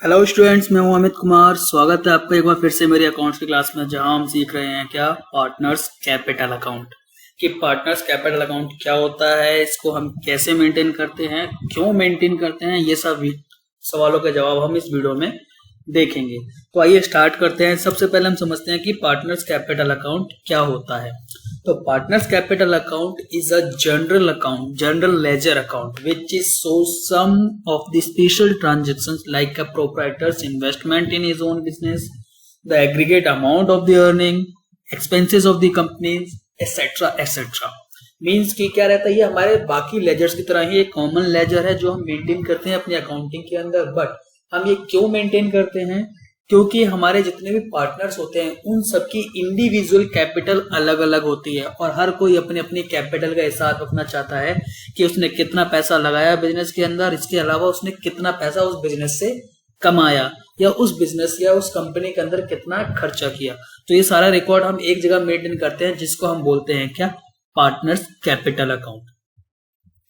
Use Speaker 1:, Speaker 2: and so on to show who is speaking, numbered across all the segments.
Speaker 1: Hello students, मैं हूं अमित कुमार। स्वागत है आपका एक बार फिर से मेरी अकाउंट्स की क्लास में, जहां हम सीख रहे हैं क्या पार्टनर्स कैपिटल अकाउंट। कि पार्टनर्स कैपिटल अकाउंट क्या होता है, इसको हम कैसे मेंटेन करते हैं, क्यों मेंटेन करते हैं, ये सब सवालों के जवाब हम इस वीडियो में देखेंगे। तो आइए स्टार्ट करते हैं। सबसे पहले हम समझते हैं कि पार्टनर्स कैपिटल अकाउंट क्या होता है। तो partners capital account is a general account, general ledger account which is shows some of the special transactions like a proprietor's investment in his own business, the aggregate amount of the earning, expenses of the companies, etc etc। Means कि क्या रहता है, ये हमारे बाकी ledgers की तरह ही एक कॉमन लेजर है जो हम मेंटेन करते हैं अपनी अकाउंटिंग के अंदर। बट हम ये क्यों मेंटेन करते हैं? क्योंकि हमारे जितने भी पार्टनर्स होते हैं उन सबकी इंडिविजुअल कैपिटल अलग अलग होती है और हर कोई अपने अपने कैपिटल का हिसाब रखना चाहता है कि उसने कितना पैसा लगाया बिजनेस के अंदर, इसके अलावा उसने कितना पैसा उस बिजनेस से कमाया या उस बिजनेस या उस कंपनी के अंदर कितना खर्चा किया। तो ये सारा रिकॉर्ड हम एक जगह मेंटेन करते हैं, जिसको हम बोलते हैं क्या, पार्टनर्स कैपिटल अकाउंट।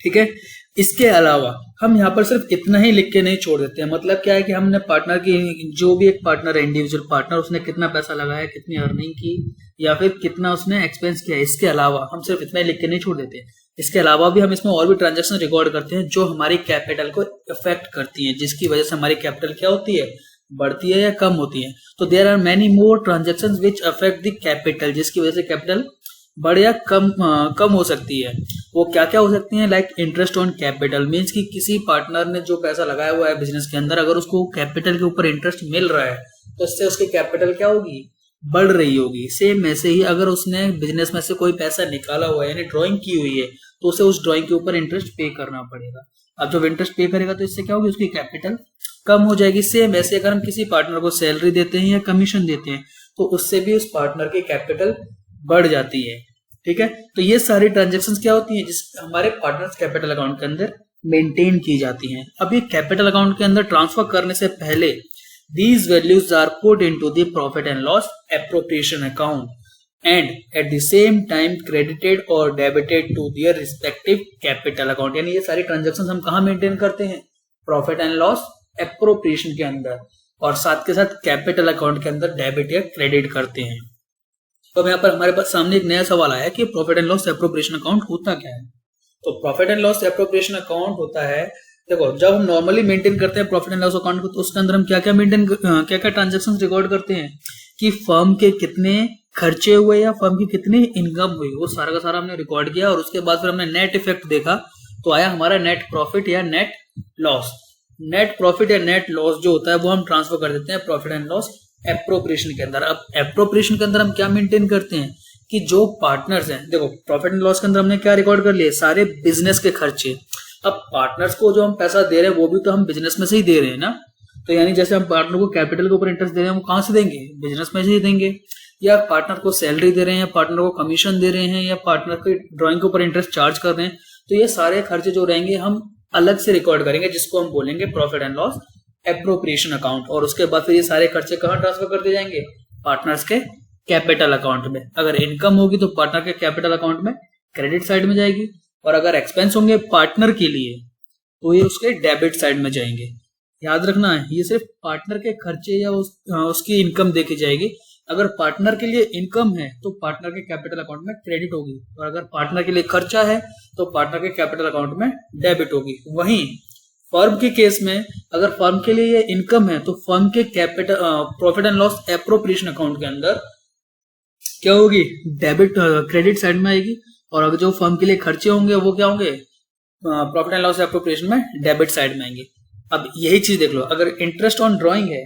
Speaker 1: ठीक है। इसके अलावा हम यहाँ पर सिर्फ इतना ही लिख के नहीं छोड़ देते हैं। मतलब क्या है कि हमने पार्टनर की, जो भी एक पार्टनर है, इंडिविजुअल पार्टनर, उसने कितना पैसा लगाया, कितनी अर्निंग की या फिर कितना उसने एक्सपेंस किया, इसके अलावा हम सिर्फ इतना ही लिख के नहीं छोड़ देते। इसके अलावा भी हम इसमें और भी ट्रांजेक्शन रिकॉर्ड करते हैं जो हमारी कैपिटल को इफेक्ट करती है, जिसकी वजह से हमारी कैपिटल क्या होती है, बढ़ती है या कम होती है। तो there are many more transaction which affect the capital, जिसकी वजह से कैपिटल बढ़ या कम हो सकती है। वो क्या क्या हो सकती है? Like interest on capital, means कि किसी पार्टनर ने जो पैसा लगाया हुआ है बिजनेस के अंदर, अगर उसको कैपिटल के ऊपर इंटरेस्ट मिल रहा है तो इससे उसकी कैपिटल क्या होगी, बढ़ रही होगी। सेम ऐसे ही अगर उसने बिजनेस में से कोई पैसा निकाला हुआ है यानी ड्रॉइंग की हुई है तो उसे उस ड्रॉइंग के ऊपर इंटरेस्ट पे करना पड़ेगा। अब जब इंटरेस्ट पे करेगा तो इससे क्या होगी, उसकी कैपिटल कम हो जाएगी। सेम ऐसे अगर हम किसी पार्टनर को सैलरी देते हैं या कमीशन देते हैं तो उससे भी उस पार्टनर की कैपिटल बढ़ जाती है। ठीक है। तो ये सारी ट्रांजेक्शन्स क्या होती हैं, जिस हमारे पार्टनर्स कैपिटल अकाउंट के अंदर मेंटेन की जाती हैं। अब ये कैपिटल अकाउंट के अंदर ट्रांसफर करने से पहले these values are put into the profit and loss appropriation account and at the same time credited और debited to their respective capital account. यानी ये सारी ट्रांजेक्शन्स हम कहाँ मेंटेन करते हैं, प्रॉफिट एंड लॉस एप्रोप्रिएशन के अंदर, और साथ के साथ कैपिटल अकाउंट के अंदर डेबिट या क्रेडिट करते हैं। तो यहाँ पर हमारे पास सामने एक नया सवाल आया कि profit and loss appropriation account होता क्या है। तो profit and loss appropriation account होता है, देखो जब हम नॉर्मली मेंटेन करते हैं प्रॉफिट एंड लॉस अकाउंट को, तो उसके अंदर हम क्या क्या ट्रांजेक्शन रिकॉर्ड करते हैं कि फर्म के कितने खर्चे हुए या फर्म की कितनी इनकम हुई, वो सारा का सारा हमने रिकॉर्ड किया। और उसके बाद फिर हमने नेट इफेक्ट देखा तो आया हमारा नेट प्रॉफिट या नेट लॉस। नेट प्रॉफिट या नेट लॉस जो होता है वो हम ट्रांसफर कर देते हैं प्रॉफिट एंड लॉस एप्रोप्रिएशन के अंदर। अब एप्रोप्रिएशन के अंदर हम क्या मेंटेन करते हैं कि जो पार्टनर्स हैं, देखो प्रॉफिट एंड लॉस के अंदर हमने क्या रिकॉर्ड कर लिए, सारे बिजनेस के खर्चे। अब पार्टनर्स को जो हम पैसा दे रहे हैं वो भी तो हम बिजनेस में से ही दे रहे हैं ना। तो यानी जैसे हम पार्टनर को कैपिटल के ऊपर इंटरेस्ट दे रहे हैं, वो कहाँ से देंगे, बिजनेस में से ही देंगे। या पार्टनर को सैलरी दे रहे हैं, या पार्टनर को कमीशन दे रहे हैं, या पार्टनर के ड्रॉइंग के ऊपर इंटरेस्ट चार्ज कर रहे हैं, तो ये सारे खर्चे जो रहेंगे हम अलग से रिकॉर्ड करेंगे, जिसको हम बोलेंगे profit and loss appropriation account. और उसके बाद फिर ये सारे खर्चे कहाँ ट्रांसफर कर दिए जाएंगे, पार्टनर्स के कैपिटल अकाउंट में। अगर इनकम होगी तो पार्टनर के कैपिटल अकाउंट में क्रेडिट साइड में जाएगी, और अगर एक्सपेंस होंगे पार्टनर के लिए तो ये उसके डेबिट साइड में जाएंगे। याद रखना है, ये सिर्फ पार्टनर के खर्चे या उसकी इनकम देखी जाएगी। अगर पार्टनर के लिए इनकम है तो पार्टनर के कैपिटल अकाउंट में क्रेडिट होगी, और अगर पार्टनर के लिए खर्चा है तो पार्टनर के कैपिटल अकाउंट में डेबिट होगी। वहीं फर्म के केस में अगर फर्म के लिए ये इनकम है तो फर्म के capital profit and loss appropriation account के अंदर क्या होगी, डेबिट क्रेडिट साइड में आएगी। और अगर जो फर्म के लिए खर्चे होंगे वो क्या होंगे, प्रॉफिट एंड लॉस एप्रोप्रिएशन में डेबिट साइड में आएंगे। अब यही चीज देख लो, अगर इंटरेस्ट ऑन ड्रॉइंग है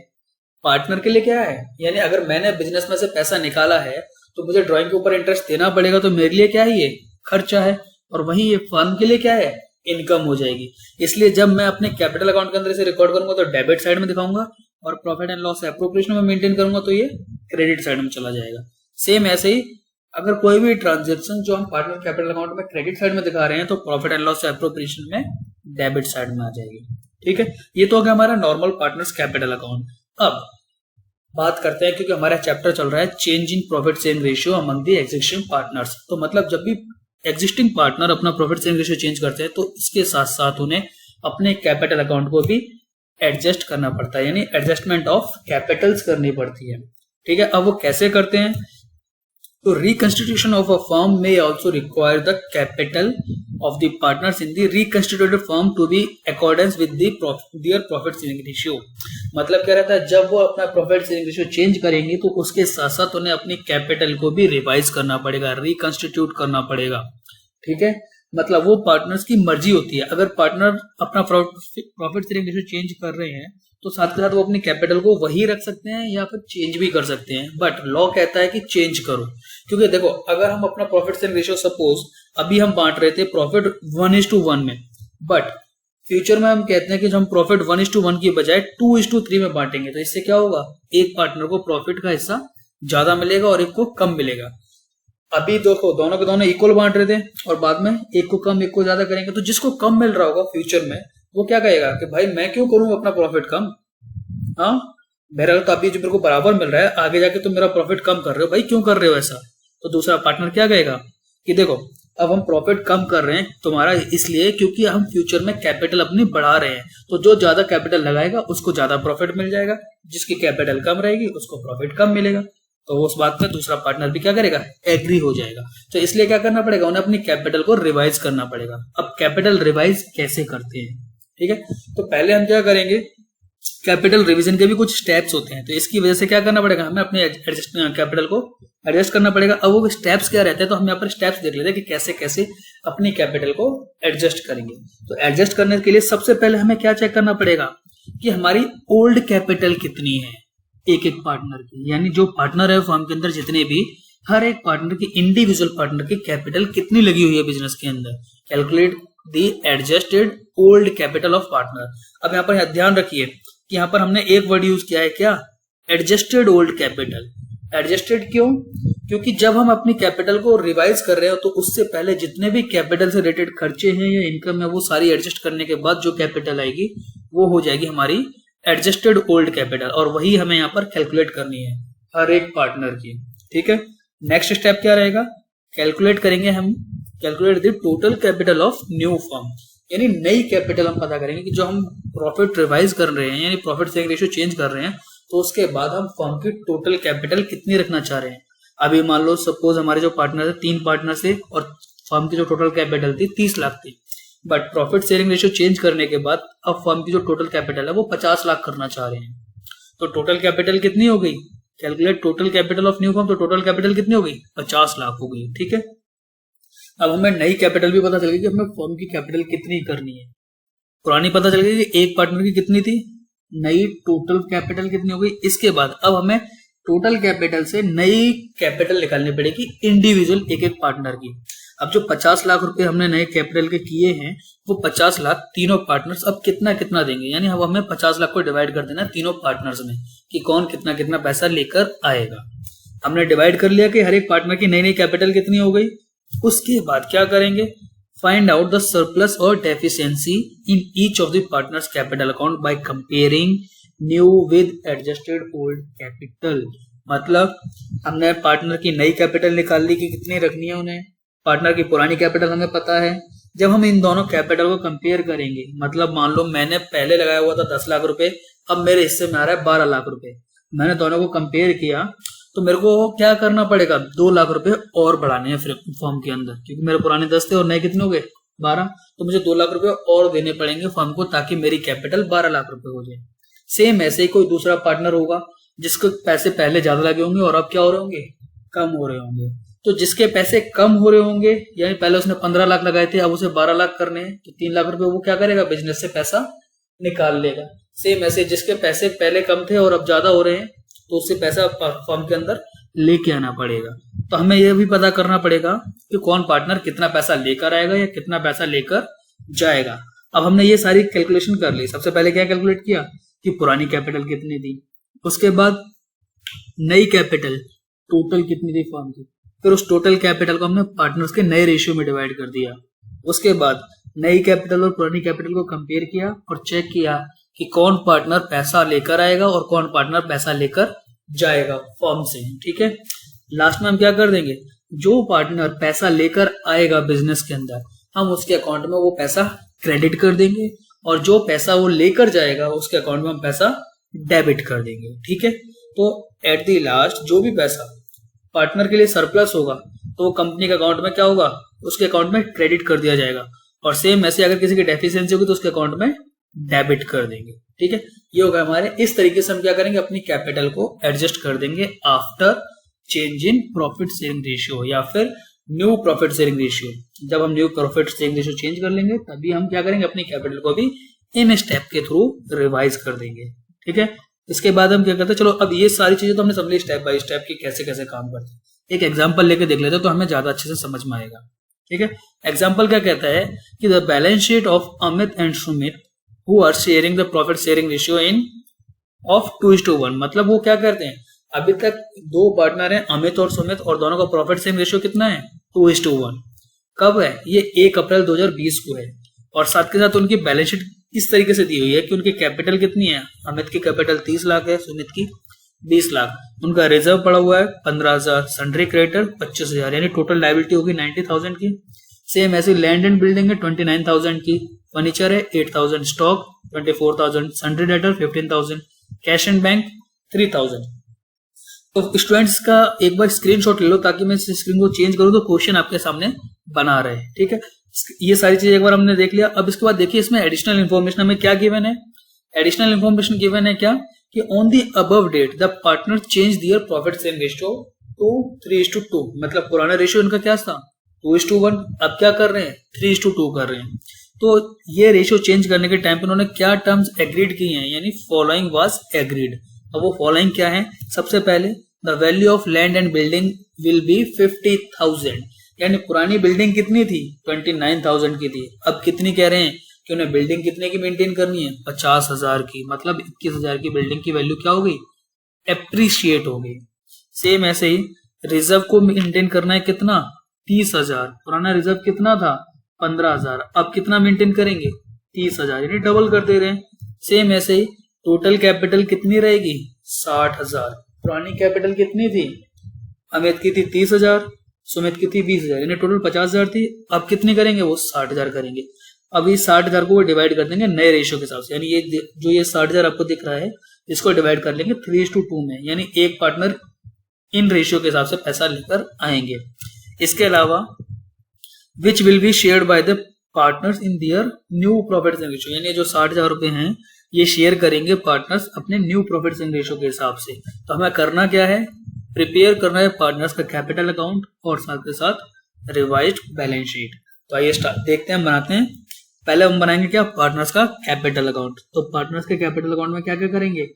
Speaker 1: पार्टनर के लिए क्या है, यानी अगर मैंने बिजनेस में से पैसा निकाला है तो मुझे ड्रॉइंग के ऊपर इंटरेस्ट देना पड़ेगा, तो मेरे लिए क्या है, ये खर्चा है। और वहीं ये फर्म के लिए क्या है, इनकम हो जाएगी। इसलिए जब मैं अपने कैपिटल अकाउंट के अंदर इसे रिकॉर्ड करूंगा तो डेबिट साइड में दिखाऊंगा, और प्रॉफिट एंड लॉस एप्रोप्रिएशन में मेंटेन करूंगा तो ये क्रेडिट साइड में चला जाएगा। सेम ऐसे ही अगर कोई भी ट्रांजेक्शन जो हम पार्टनर कैपिटल अकाउंट में क्रेडिट साइड में दिखा रहे हैं तो प्रॉफिट एंड लॉस एप्रोप्रिएशन में डेबिट साइड में आ जाएगी। ठीक है, ये तो हो गया हमारा नॉर्मल पार्टनर्स कैपिटल अकाउंट। अब बात करते हैं, क्योंकि हमारा चैप्टर चल रहा है change in profit sharing ratio among the existing partners. तो मतलब जब भी एग्जिस्टिंग पार्टनर अपना प्रॉफिट शेयरिंग रेशियो चेंज करते हैं तो इसके साथ साथ उन्हें अपने कैपिटल अकाउंट को भी एडजस्ट करना पड़ता है, यानी एडजस्टमेंट ऑफ कैपिटल्स करनी पड़ती है। ठीक है, अब वो कैसे करते हैं? तो reconstitution of a firm may also require the capital of the partners in the reconstituted firm to be accordance with their profit sharing ratio. मतलब क्या रहता है, जब वो अपना प्रॉफिट शेयरिंग रेशियो चेंज करेंगे तो उसके साथ साथ उन्हें अपनी कैपिटल को भी रिवाइज करना पड़ेगा, रिकंस्टिट्यूट करना पड़ेगा। ठीक है, मतलब वो पार्टनर्स की मर्जी होती है। अगर पार्टनर अपना प्रॉफिट शेयरिंग रेशियो चेंज कर रहे हैं तो साथ के साथ वो अपनी कैपिटल को वही रख सकते हैं या फिर चेंज भी कर सकते हैं, बट लॉ कहता है कि चेंज करो। क्योंकि देखो, अगर हम अपना प्रॉफिट शेयरिंग रेशियो सपोज अभी हम बांट रहे थे प्रॉफिट 1:1 में, बट फ्यूचर में हम कहते हैं कि हम प्रॉफिट 1:1 की बजाय 2:3 में बांटेंगे, तो इससे क्या होगा, एक पार्टनर को प्रॉफिट का हिस्सा ज्यादा मिलेगा और एक को कम मिलेगा। अभी देखो, दोनों के दोनों इक्वल बांट रहे थे और बाद में एक को कम एक को ज्यादा करेंगे, तो जिसको कम मिल रहा होगा फ्यूचर में वो क्या कहेगा कि भाई मैं क्यों करूं अपना प्रॉफिट कम, हाँ मेरा तो अभी जो मेरे को बराबर मिल रहा है, आगे जाके तुम मेरा प्रॉफिट कम कर रहे हो, भाई क्यों कर रहे हो ऐसा? तो दूसरा पार्टनर क्या कहेगा कि देखो अब हम प्रॉफिट कम कर रहे हैं तुम्हारा इसलिए क्योंकि हम फ्यूचर में कैपिटल अपनी बढ़ा रहे हैं, तो जो ज्यादा कैपिटल लगाएगा उसको ज्यादा प्रॉफिट मिल जाएगा, जिसकी कैपिटल कम रहेगी उसको प्रॉफिट कम मिलेगा। तो उस बात पे दूसरा पार्टनर भी क्या करेगा, एग्री हो जाएगा। तो इसलिए क्या करना पड़ेगा, उन्हें अपनी कैपिटल को रिवाइज करना पड़ेगा। अब कैपिटल रिवाइज कैसे करते हैं? ठीक है, तो पहले हम क्या करेंगे, कैपिटल रिवीजन के भी कुछ स्टेप्स होते हैं, तो इसकी वजह से क्या करना पड़ेगा, हमें अपने कैपिटल को एडजस्ट करना पड़ेगा। अब वो स्टेप्स क्या रहते हैं, तो हम यहाँ पर स्टेप्स देख लेते हैं कि कैसे कैसे अपनी कैपिटल को एडजस्ट करेंगे। तो एडजस्ट करने के लिए सबसे पहले हमें क्या चेक करना पड़ेगा कि हमारी ओल्ड कैपिटल कितनी है एक एक पार्टनर की, यानी जो पार्टनर है फर्म के अंदर जितने भी, हर एक पार्टनर की, इंडिविजुअल पार्टनर की कैपिटल कितनी लगी हुई है बिजनेस के अंदर। Calculate the adjusted old capital of partner. अब यहाँ पर ध्यान रखिए कि यहाँ पर हमने एक वर्ड यूज किया है, क्या, एडजस्टेड ओल्ड कैपिटल। एडजस्टेड क्यों? क्योंकि जब हम अपनी कैपिटल को रिवाइज कर रहे हो तो उससे पहले जितने भी कैपिटल से रिलेटेड खर्चे हैं या इनकम है वो सारी एडजस्ट करने के बाद जो कैपिटल आएगी वो हो जाएगी हमारी एडजस्टेड ओल्ड कैपिटल, और वही हमें यहाँ पर कैलकुलेट करनी है हर एक पार्टनर की। ठीक है, नेक्स्ट स्टेप क्या रहेगा, कैलकुलेट करेंगे हम, calculate the total capital of new firm, यानी नई कैपिटल हम पता करेंगे कि जो हम प्रॉफिट रिवाइज कर रहे हैं यानी प्रॉफिट शेयरिंग रेशियो चेंज कर रहे हैं, तो उसके बाद हम फर्म की टोटल कैपिटल कितनी रखना चाह रहे हैं। अभी मान लो सपोज हमारे जो पार्टनर थे 3 पार्टनर थे और फर्म की जो टोटल कैपिटल थी 30 लाख थी, but profit sharing ratio change करने के बाद अब फर्म की जो टोटल कैपिटल है वो 50 लाख करना चाह रहे हैं। तो टोटल कैपिटल कितनी हो गई, calculate total capital of new firm, तो टोटल कैपिटल कितनी हो गई, 50 लाख हो गई। ठीक है, अब हमें नई कैपिटल भी पता चल गई कि हमें फर्म की कैपिटल कितनी करनी है। पुरानी पता चल गई कि एक पार्टनर की कितनी थी, नई टोटल कैपिटल कितनी हो गई। इसके बाद अब हमें टोटल कैपिटल से नई कैपिटल निकालनी पड़ेगी इंडिविजुअल एक एक पार्टनर की। अब जो 50 लाख रुपए हमने नए कैपिटल के किए हैं वो 50 लाख तीनों पार्टनर्स अब कितना कितना देंगे, यानी अब हमें 50 लाख को डिवाइड कर देना तीनों पार्टनर्स में कि कौन कितना कितना पैसा लेकर आएगा। हमने डिवाइड कर लिया कि हर एक पार्टनर की नई नई कैपिटल कितनी हो गई। उसके बाद क्या करेंगे, फाइंड आउट द सरप्लस और deficiency in each of the partners capital account by comparing new with adjusted old capital. मतलब हमने पार्टनर की नई कैपिटल निकाल ली कि कितनी रखनी है उन्हें, पार्टनर की पुरानी कैपिटल हमें पता है। जब हम इन दोनों कैपिटल को कंपेयर करेंगे, मतलब मान लो मैंने पहले लगाया हुआ था 10 लाख रुपए, अब मेरे हिस्से में आ रहा है 12 लाख रुपए, मैंने दोनों को कंपेयर किया तो मेरे को क्या करना पड़ेगा, 2 लाख रुपए और बढ़ाने हैं फर्म के अंदर, क्योंकि मेरे पुराने 10 थे और नए कितने हो गए 12, तो मुझे 2 लाख रुपए और देने पड़ेंगे फर्म को ताकि मेरी कैपिटल 12 लाख रुपए हो जाए। सेम ऐसे ही कोई दूसरा पार्टनर होगा जिसको पैसे पहले ज्यादा लगे होंगे और अब क्या हो रहे होंगे, कम हो रहे होंगे। तो जिसके पैसे कम हो रहे होंगे, यानी पहले उसने 15 लाख लगाए थे अब उसे 12 लाख करने हैं, तो 3 लाख रुपए वो क्या करेगा, बिजनेस से पैसा निकाल लेगा। सेम ऐसे जिसके पैसे पहले कम थे और अब ज्यादा हो रहे हैं तो उससे पैसा फर्म के अंदर लेके आना पड़ेगा। तो हमें यह भी पता करना पड़ेगा कि कौन पार्टनर कितना पैसा लेकर आएगा या कितना पैसा लेकर जाएगा। अब हमने ये सारी कैलकुलेशन कर ली। सबसे पहले क्या कैलकुलेट किया कि पुरानी कैपिटल कितनी थी, उसके बाद नई कैपिटल टोटल कितनी थी फर्म की, फिर उस टोटल कैपिटल को हमने पार्टनर्स के नए रेशियो में डिवाइड कर दिया। उसके बाद नई कैपिटल और पुरानी कैपिटल को कंपेयर किया और चेक किया कि कौन पार्टनर पैसा लेकर आएगा और कौन पार्टनर पैसा लेकर जाएगा फर्म से। ठीक है, लास्ट में हम क्या कर देंगे, जो पार्टनर पैसा लेकर आएगा बिजनेस के अंदर हम उसके अकाउंट में वो पैसा क्रेडिट कर देंगे और जो पैसा वो लेकर जाएगा उसके अकाउंट में हम पैसा डेबिट कर देंगे। ठीक है, तो एट द लास्ट जो भी पैसा पार्टनर के लिए सरप्लस होगा तो वो कंपनी के अकाउंट में क्या होगा, उसके अकाउंट में क्रेडिट कर दिया जाएगा। और सेम ऐसे अगर किसी की डेफिशिएंसी होगी तो उसके अकाउंट में डेबिट कर देंगे। ठीक है, ये होगा हमारे। इस तरीके से हम क्या करेंगे, अपनी कैपिटल को एडजस्ट कर देंगे after change in profit sharing ratio या फिर न्यू प्रॉफिट शेयरिंग रेशियो। जब हम new profit sharing ratio change कर लेंगे तभी हम क्या करेंगे, अपनी कैपिटल को भी इन स्टेप के थ्रू रिवाइज कर देंगे। ठीक है, इसके बाद हम क्या करते हैं, चलो अब ये सारी चीजें तो हमने समझ ली स्टेप बाय स्टेप की कैसे कैसे काम करते हैं। एक एग्जांपल लेके देख लेते हैं तो हमें ज्यादा अच्छे से समझ में आएगा। ठीक है, एग्जांपल क्या कहता है कि the balance sheet of Amit and Sumit who are sharing the profit sharing ratio in of 2:1। मतलब वो क्या करते हैं, अभी तक दो पार्टनर हैं अमित और सुमित और दोनों का प्रॉफिट शेयरिंग रेशियो कितना है, 2:1। कब है ये, 1 अप्रैल 2020 को है। और साथ के साथ उनकी बैलेंस शीट इस तरीके से दी हुई है कि उनकी कैपिटल कितनी है, अमित की कैपिटल 30 लाख है, सुमित की 20 लाख। उनका रिजर्व पड़ा हुआ है 15,000, सन्ड्री क्रेडिटर 25,000, यानी टोटल लायबिलिटी होगी 90,000 की। सेम ऐसी लैंड एंड बिल्डिंग है 29,000 की, फर्नीचर है 8,000, stock 24,000, sundry debtor 15,000, cash and bank 3,000। तो स्टूडेंट्स का एक बार स्क्रीनशॉट ले लो ताकि मैं इस स्क्रीन को चेंज करूं तो क्वेश्चन आपके सामने बना रहे। ठीक है, ये सारी चीजें एक बार हमने देख लिया। अब इसके बाद देखिए इसमें एडिशनल इन्फॉर्मेशन हमें क्या गिवन है। एडिशनल इन्फॉर्मेशन गिवन है क्या कि on the above date the partner change their profit sharing ratio to 3:2। मतलब पुराना रेशियो इनका क्या था, 2:1। अब क्या कर रहे हैं, 3:2 कर रहे हैं। तो ये रेशियो चेंज करने के टाइम पे उन्होंने क्या टर्म्स एग्रीड की हैं, यानी फॉलोइंग वाज एग्रीड। अब वो फॉलोइंग क्या है, सबसे पहले the value of land and building will be 50,000। यानी पुरानी बिल्डिंग कितनी थी, 29,000 की थी। अब कितनी कह रहे हैं कि उन्हें बिल्डिंग कितने की मेंटेन करनी है, 50,000 की। मतलब 21,000 की बिल्डिंग की वैल्यू क्या हो गई, एप्रिशिएट हो गई। सेम ऐसे ही रिजर्व को मेंटेन करना है कितना, 30,000। पुराना रिजर्व कितना था, 15,000। अब कितना मेंटेन करेंगे, 30,000, यानी डबल कर दे रहे हैं। सेम ऐसे ही टोटल कैपिटल कितनी रहेगी, 60,000। पुरानी कैपिटल कितनी थी, अमित की थी 30,000, सुमित की थी 20,000, यानी टोटल 50,000 थी। अब कितनी करेंगे, वो 60,000 करेंगे। अब इस 60,000 को वो डिवाइड कर देंगे नए रेशियो के हिसाब से। यानी ये जो ये 60,000 आपको दिख रहा है इसको डिवाइड कर लेंगे 3:2 में, यानी एक पार्टनर इन रेशियो के हिसाब से पैसा लेकर आएंगे। इसके अलावा which will be shared by the partners in their new profit sharing ratio, यानी जो 60,000 रुपए हैं ये शेयर करेंगे पार्टनर्स अपने न्यू प्रॉफिट शेयरिंग रेशियो के हिसाब से। तो हमें करना क्या है, प्रिपेयर करना है पार्टनर्स का कैपिटल अकाउंट और साथ के साथ रिवाइज्ड बैलेंस शीट। तो आइए स्टार्ट देखते हैं, हम बनाते हैं। पहले हम बनाएंगे क्या, पार्टनर्स का कैपिटल अकाउंट। तो पार्टनर्स के कैपिटल अकाउंट में क्या क्या करेंगे,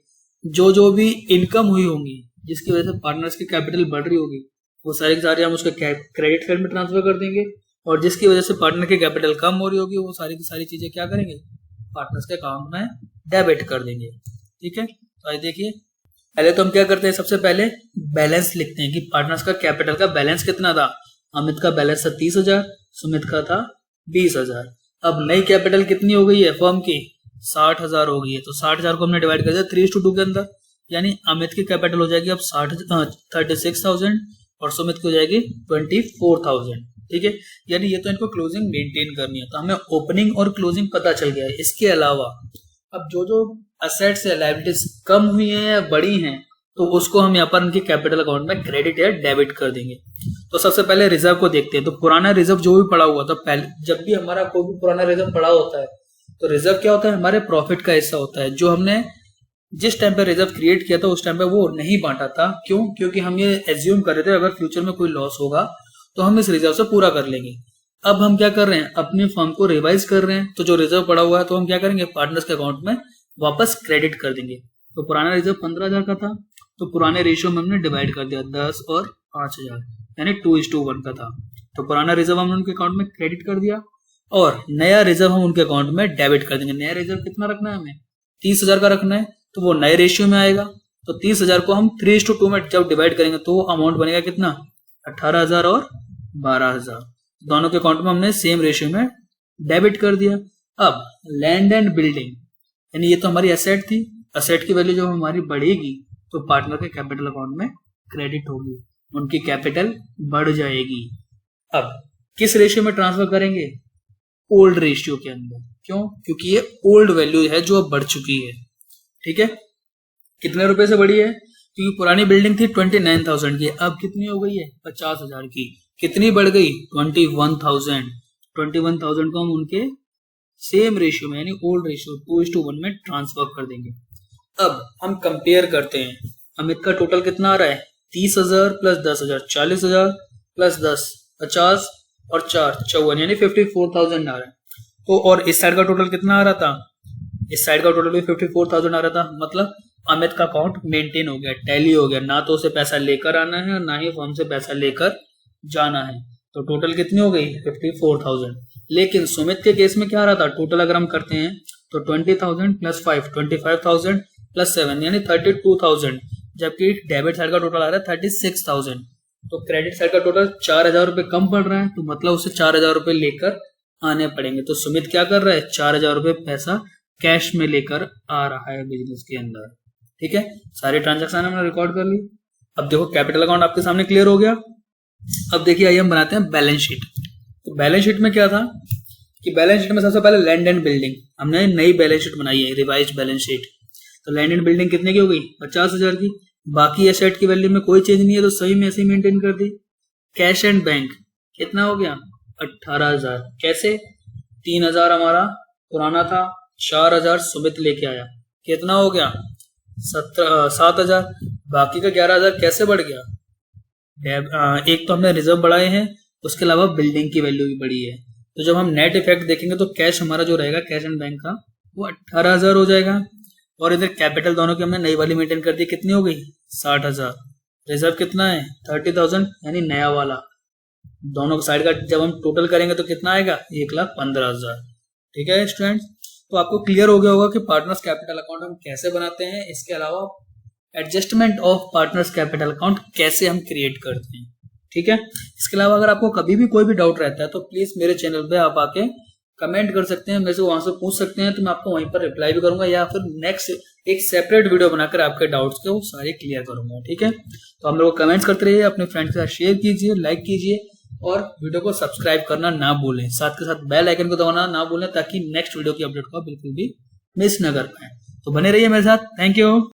Speaker 1: जो भी इनकम हुई होंगी जिसकी वजह से पार्टनर्स की कैपिटल बढ़ रही होगी वो सारी की सारी हम उसके क्रेडिट साइड में ट्रांसफर कर देंगे। और जिसकी वजह से पार्टनर की कैपिटल कम हो रही होगी वो सारी की सारी चीजें क्या करेंगे, पार्टनर्स के अकाउंट में डेबिट कर देंगे। ठीक है, तो आइए देखिए पहले तो हम क्या करते हैं, सबसे पहले बैलेंस लिखते हैं कि पार्टनर्स का कैपिटल का बैलेंस कितना था। अमित का बैलेंस था 30,000, सुमित का था 20,000। अब नई कैपिटल कितनी हो गई है फर्म की, 60,000 हो गई है। तो 60,000 को हमने डिवाइड कर दिया 3:2 के अंदर, यानी अमित की कैपिटल हो जाएगी अब 36,000 और सुमित की हो जाएगी 24,000। ठीक है, यानी ये तो इनको क्लोजिंग मेंटेन करनी है। तो हमें ओपनिंग और क्लोजिंग पता चल गया है। इसके अलावा अब जो असेट्स या लायबिलिटीज कम हुई हैं या बड़ी हैं तो उसको हम यहाँ पर उनके कैपिटल अकाउंट में क्रेडिट या डेबिट कर देंगे। तो सबसे पहले रिजर्व को देखते हैं। तो पुराना रिजर्व जो भी पड़ा हुआ था, पहले जब भी हमारा कोई भी पुराना रिजर्व पड़ा होता है तो रिजर्व क्या होता है, हमारे प्रॉफिट का हिस्सा होता है जो हमने जिस टाइम पे रिजर्व क्रिएट किया था उस टाइम पे वो नहीं बांटा था। क्यों, क्योंकि हम ये एज्यूम कर रहे थे अगर फ्यूचर में कोई लॉस होगा तो हम इस रिजर्व से पूरा कर लेंगे। अब हम क्या कर रहे हैं, अपनी फर्म को रिवाइज कर रहे हैं। तो जो रिजर्व पड़ा हुआ है तो हम क्या करेंगे, पार्टनर्स के अकाउंट में वापस क्रेडिट कर देंगे। तो पुराना रिजर्व 15,000 का था तो पुराने रेशियो में हमने डिवाइड कर दिया 10 और 5,000, यानी 2:1 का था। तो पुराना रिजर्व हमने उनके अकाउंट में क्रेडिट कर दिया और नया रिजर्व हम उनके अकाउंट में डेबिट कर देंगे। नया रिजर्व कितना रखना है, हमें 30,000 का रखना है। तो वो नए रेशियो में आएगा। तो 30,000 को हम 3:2 में जब डिवाइड करेंगे तो वो अमाउंट बनेगा कितना, 18,000 और 12,000। दोनों के अकाउंट में हमने सेम रेशियो में डेबिट कर दिया। अब लैंड एंड बिल्डिंग, यानी ये तो हमारी एसेट थी। एसेट की वैल्यू जब हमारी बढ़ेगी तो पार्टनर के कैपिटल अकाउंट में क्रेडिट होगी, उनकी कैपिटल बढ़ जाएगी। अब किस रेशियो में ट्रांसफर करेंगे, ओल्ड रेशियो के अंदर। क्यों? क्योंकि ये ओल्ड वैल्यू है जो अब बढ़ चुकी है। ठीक है, कितने रुपए से बढ़ी है? क्योंकि पुरानी बिल्डिंग थी 29,000 की, अब कितनी हो गई है? 50,000 की। कितनी बढ़ गई? 21,000। 21,000 को हम उनके सेम रेशियो में यानी ओल्ड रेशियो 2:1 में ट्रांसफर कर देंगे। अब हम कंपेयर करते हैं। अमित का टोटल कितना आ रहा है? 30,000 प्लस 10,000 40,000 प्लस 10 50 और 4 54 यानी 54,000 आ रहा है। तो और इस साइड का टोटल कितना आ रहा था? इस साइड का टोटल भी 54,000 आ रहा था। मतलब अमित का अकाउंट मेंटेन हो गया, टैली हो गया, ना तो उसे पैसा लेकर आना है और ना ही फर्म से पैसा लेकर जाना है। तो टोटल कितनी हो गई? 54,000। लेकिन सुमित के केस में क्या आ रहा था? टोटल अगर हम करते हैं तो 20,000 प्लस 5 25,000 प्लस 7 यानी 32,000, जबकि डेबिट साइड का टोटल आ रहा है 36,000। तो क्रेडिट साइड का टोटल 4,000 रुपए कम पड़ रहा है, तो मतलब उसे 4,000 रुपए लेकर आने पड़ेंगे। तो सुमित क्या कर रहा है? 4,000 रुपए पैसा कैश में लेकर आ रहा है बिजनेस के अंदर। ठीक है, सारी ट्रांजेक्शन हमने रिकॉर्ड कर ली। अब देखो कैपिटल अकाउंट आपके सामने क्लियर हो गया। अब देखिए आइए हम बनाते हैं बैलेंस शीट। तो बैलेंस शीट में क्या था कि बैलेंस शीट में सबसे पहले लैंड एंड बिल्डिंग, हमने नई बैलेंस शीट बनाई है, रिवाइज्ड बैलेंस शीट। तो लैंड एंड बिल्डिंग कितने की हो गई? 50,000 की। बाकी एसेट की वैल्यू में कोई चेंज नहीं है तो सही में ऐसे ही मेंटेन कर दी। कैश एंड बैंक कितना हो गया? 18,000। कैसे? 3,000 हमारा पुराना था, 4,000 सुमित लेके आया, कितना हो गया? 7,000। बाकी का 11,000 कैसे बढ़ गया? एक तो हमने रिजर्व बढ़ाए हैं, उसके अलावा बिल्डिंग की वैल्यू भी बढ़ी है। तो जब हम नेट इफेक्ट देखेंगे तो कैश हमारा जो रहेगा कैश एंड बैंक का वो 18,000 हो जाएगा। और इधर कैपिटल दोनों की हमने नई वाली मेंटेन कर दी, कितनी हो गई? 60,000। रिजर्व कितना है? 30,000 यानी नया वाला। दोनों साइड का जब हम टोटल करेंगे तो कितना आएगा? 1,15,000। ठीक है स्टूडेंट्स, तो आपको क्लियर हो गया होगा कि पार्टनर्स कैपिटल अकाउंट हम कैसे बनाते हैं। इसके अलावा adjustment of partners capital account कैसे हम क्रिएट करते हैं। ठीक है, इसके अलावा अगर आपको कभी भी कोई भी डाउट रहता है तो प्लीज मेरे चैनल पे आप आके कमेंट कर सकते हैं, मेरे से वहां से पूछ सकते हैं, तो मैं आपको वहीं पर रिप्लाई भी करूंगा या फिर नेक्स्ट एक सेपरेट वीडियो बनाकर आपके डाउट्स के वो सारे क्लियर करूंगा। ठीक है, तो हम लोग कमेंट्स करते रहिए, अपने फ्रेंड्स के साथ शेयर कीजिए, लाइक कीजिए और वीडियो को सब्सक्राइब करना ना भूलें। साथ के साथ बेल आइकन को दबाना ना भूलें ताकि नेक्स्ट वीडियो की अपडेट को बिल्कुल भी मिस न कर पाए। तो बने रहिए मेरे साथ। Thank you.